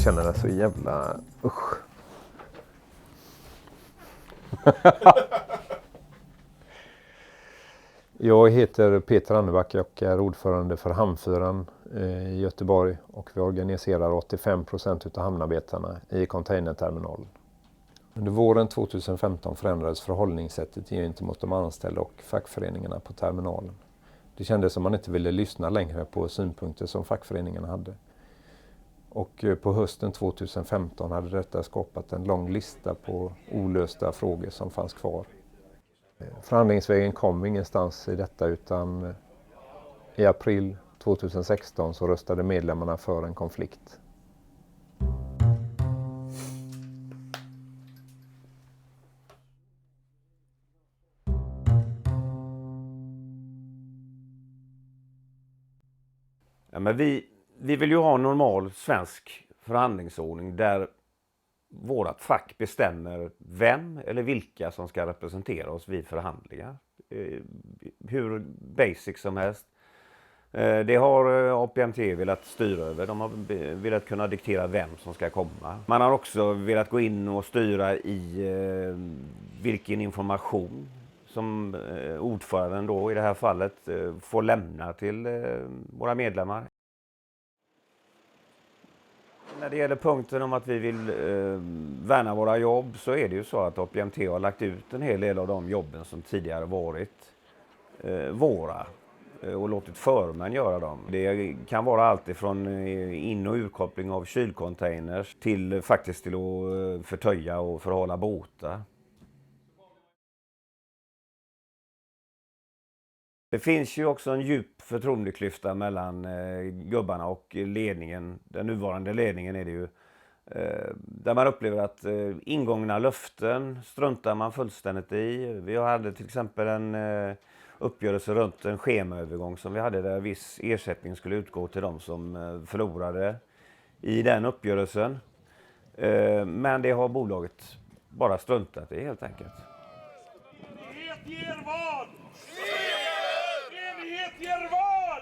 känner det så jävla... Usch. Jag heter Peter Anneback och är ordförande för Hamnfyran i Göteborg. Och vi organiserar 85% av hamnarbetarna i containerterminalen. Under våren 2015 förändrades förhållningssättet gentemot de anställda och fackföreningarna på terminalen. Det kändes som man inte ville lyssna längre på synpunkter som fackföreningarna hade. Och på hösten 2015 hade detta skapat en lång lista på olösta frågor som fanns kvar. Förhandlingsvägen kom ingenstans i detta, utan i april 2016 så röstade medlemmarna för en konflikt. Ja, men vi vill ju ha en normal svensk förhandlingsordning där vårat fack bestämmer vem eller vilka som ska representera oss vid förhandlingar. Hur basic som helst. Det har APMT velat styra över. De har velat kunna diktera vem som ska komma. Man har också velat gå in och styra i vilken information som ordföranden då i det här fallet får lämna till våra medlemmar. När det gäller punkten om att vi vill värna våra jobb, så är det ju så att APMT har lagt ut en hel del av de jobben som tidigare varit våra och låtit förmän göra dem. Det kan vara allt ifrån in- och urkoppling av kylcontainers till faktiskt till att förtöja och förhålla båtar. Det finns ju också en djup förtroendeklyfta mellan gubbarna och ledningen. Den nuvarande ledningen är det ju. Där man upplever att ingångna löften struntar man fullständigt i. Vi hade till exempel en uppgörelse runt en schemaövergång som vi hade där viss ersättning skulle utgå till de som förlorade i den uppgörelsen. Men det har bolaget bara struntat i helt enkelt. Enighet ger vad? Enighet ger vad?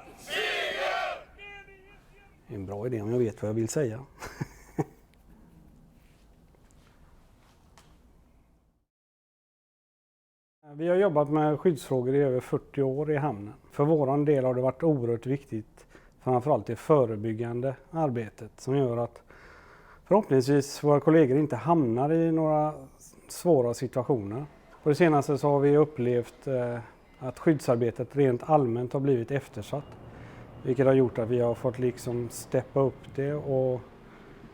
Det är en bra idé om jag vet vad jag vill säga. Vi har jobbat med skyddsfrågor i över 40 år i hamnen. För våran del har det varit oerhört viktigt, framförallt det förebyggande arbetet som gör att förhoppningsvis våra kollegor inte hamnar i några svåra situationer. På det senaste så har vi upplevt att skyddsarbetet rent allmänt har blivit eftersatt. Vilket har gjort att vi har fått liksom steppa upp det och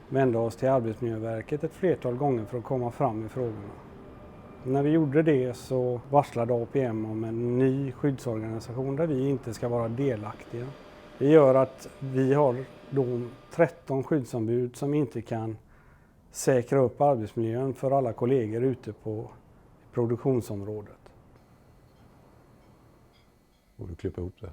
vända oss till Arbetsmiljöverket ett flertal gånger för att komma fram med frågorna. När vi gjorde det så varslade APM om en ny skyddsorganisation där vi inte ska vara delaktiga. Det gör att vi har då 13 skyddsombud som inte kan säkra upp arbetsmiljön för alla kollegor ute på produktionsområdet. Borde du klippa ihop det?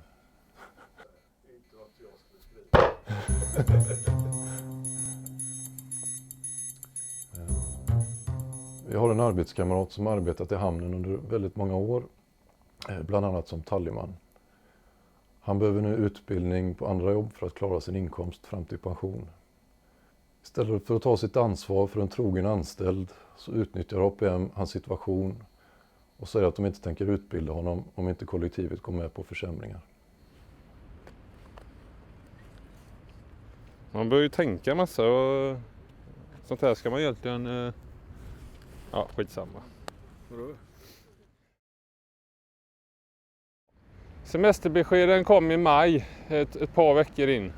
Jag har en arbetskamrat som arbetat i hamnen under väldigt många år, bland annat som tallyman. Han behöver nu utbildning på andra jobb för att klara sin inkomst fram till pension. Istället för att ta sitt ansvar för en trogen anställd så utnyttjar APM hans situation och säger att de inte tänker utbilda honom om inte kollektivet går med på försämringar. Man bör ju tänka massa och sånt här ska man egentligen... Ja, skitsamma. Semesterbeskeden kom i maj, ett par veckor in.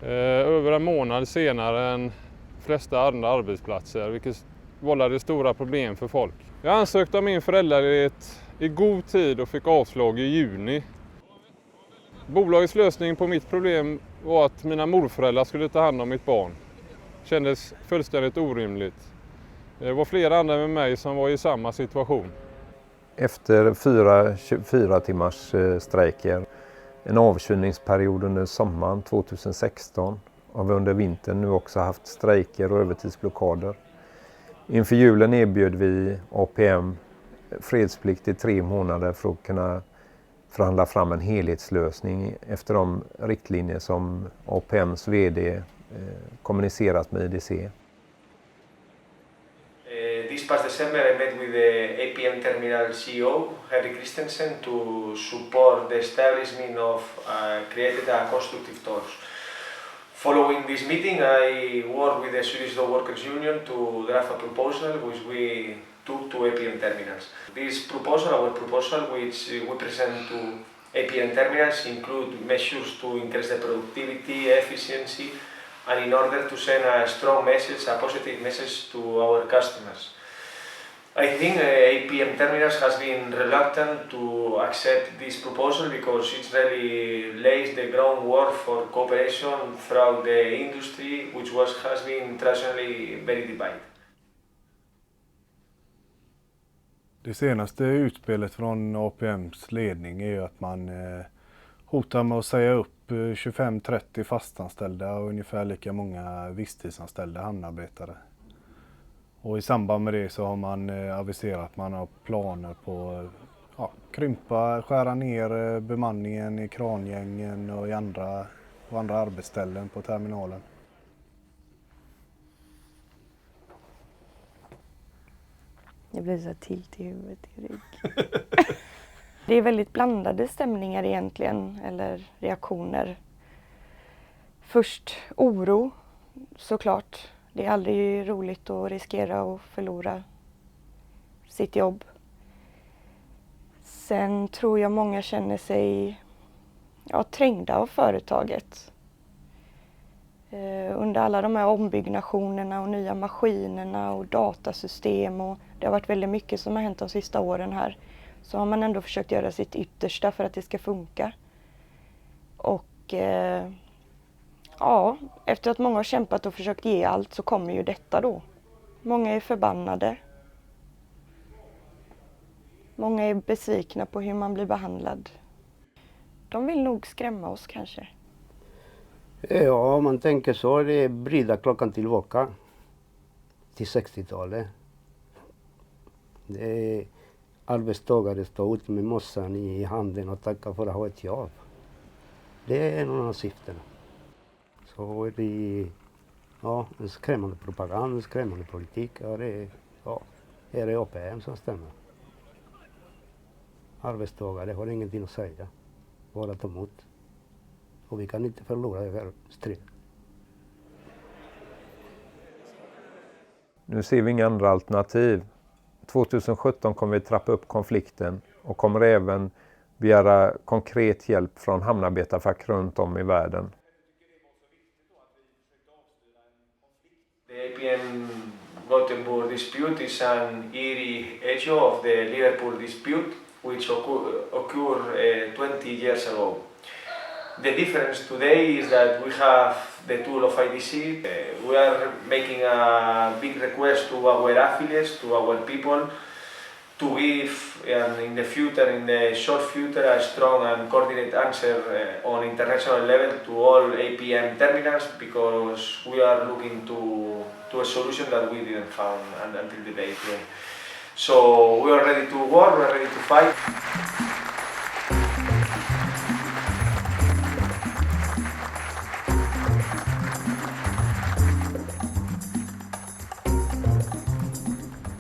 Över en månad senare än flesta andra arbetsplatser, vilket vållade stora problem för folk. Jag ansökte om min föräldraledighet i god tid och fick avslag i juni. Bolagets lösning på mitt problem var att mina morföräldrar skulle ta hand om mitt barn. Kändes fullständigt orimligt. Det var flera andra med mig som var i samma situation. Efter 4 timmars strejker, en avkylningsperiod under sommaren 2016, har vi under vintern nu också haft strejker och övertidsblockader. Inför julen erbjöd vi APM fredsplikt i 3 månader för att kunna förhandla fram en helhetslösning efter de riktlinjer som APMs vd kommunicerat med IDC. This past December I met with the APM Terminal CEO, Henry Christensen, to support the establishment of created a constructive talks. Following this meeting, I worked with the Swedish Dock Workers Union to draft a proposal which we took to APM Terminals. This proposal, our proposal, which we present to APM Terminals, include measures to increase the productivity, efficiency, and in order to send a strong message, a positive message to our customers. I think APM Terminals has been reluctant to accept this proposal because it really lays the groundwork for cooperation throughout the industry, which has been traditionally very divided. Det senaste utspelet från APMs ledning är ju att man hotar med att säga upp 25-30 fastanställda och ungefär lika många visstidsanställda hamnarbetare. Och i samband med det så har man aviserat att man har planer på att krympa, skära ner bemanningen i krangängen och i andra arbetsställen på terminalen. Det blir så tilt i huvudet, Erik. Det är väldigt blandade stämningar egentligen, eller reaktioner. Först oro, såklart. Det är aldrig roligt att riskera att förlora sitt jobb. Sen tror jag många känner sig trängda av företaget. Under alla de här ombyggnationerna och nya maskinerna och datasystem, och det har varit väldigt mycket som har hänt de sista åren här, så har man ändå försökt göra sitt yttersta för att det ska funka. Och efter att många har kämpat och försökt ge allt så kommer ju detta då. Många är förbannade. Många är besvikna på hur man blir behandlad. De vill nog skrämma oss kanske. Ja, om man tänker så, det är vrida klockan tillbaka till 60-talet. Det är arbetstagare står ute med mossan i handen och tackar för att ha ett jobb. Det är en av syftena. Så är det en skrämmande propaganda, en skrämmande politik. Ja, det är APM som stämmer. Arbetstagare har ingenting att säga, bara ta emot. Och vi kan inte förlora det här striden. Nu ser vi inga andra alternativ. 2017 kommer vi trappa upp konflikten och kommer även begära konkret hjälp från hamnarbetarfack runt om i världen. The APM Gothenburg dispute is an eerie echo of the Liverpool dispute, which occurred 20 years ago. The difference today is that we have the tool of IDC. We are making a big request to our affiliates, to our people, to give in the future, in the short future, a strong and coordinated answer on international level to all APM terminals, because we are looking to a solution that we didn't find until the day today. So we are ready to work, we are ready to fight.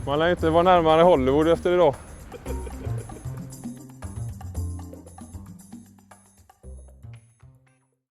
Man lär inte vara närmare Hollywood efter idag.